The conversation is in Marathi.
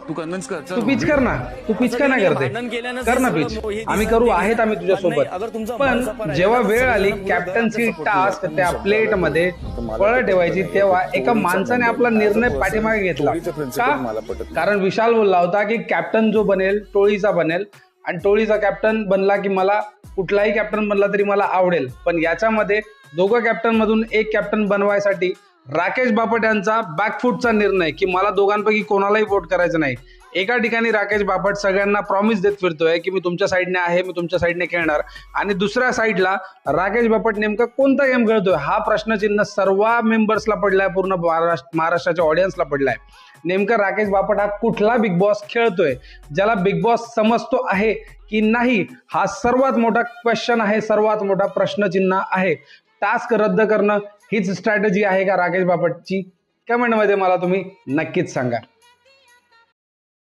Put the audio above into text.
तू कन्व्हिन्स कर. तू पिच कर ना, तू पिच का नाही करते? कर ना पिच, आम्ही करू, आहेत आम्ही तुझ्या सोबत. पण जेव्हा वेळ आली कॅप्टन्सी टास्क त्या प्लेट मध्ये फळं ठेवायची, तेव्हा एका माणसाने आपला निर्णय पाठीमागे घेतला. का? कारण विशाल बोलला होता की कॅप्टन जो बनेल टोळीचा बनेल, आणि टोळीचा कॅप्टन बनला की मला कुठलाही कॅप्टन बनला तरी मला आवडेल. पण याच्यामध्ये दोघं कॅप्टन मधून एक कॅप्टन बनवायसाठी राकेश बापट यांचा बॅकफूटचा निर्णय की मला दोघांपैकी कोणालाही वोट करायचं नाही. एका ठिकाणी राकेश बापट सगळ्यांना प्रॉमिस देत फिरतोय की मी तुमच्या साईडने आहे, मी तुमच्या साईडने खेळणार, आणि दुसऱ्या साईडला राकेश बापट नेमका कोणता गेम खेळतोय हा प्रश्नचिन्ह सर्व मेंबर्सला पडलाय, पूर्ण महाराष्ट्राच्या ऑडियन्सला पडलाय. नेमका राकेश बापट हा कुठला बिग बॉस खेळतोय, ज्याला बिग बॉस समजतो आहे की नाही, हा सर्वात मोठा क्वेश्चन आहे, सर्वात मोठा प्रश्नचिन्ह आहे. टास्क रद्द करणं हीच स्ट्रॅटेजी आहे का राकेश बापटची? कमेंटमध्ये मला तुम्ही नक्कीच सांगा.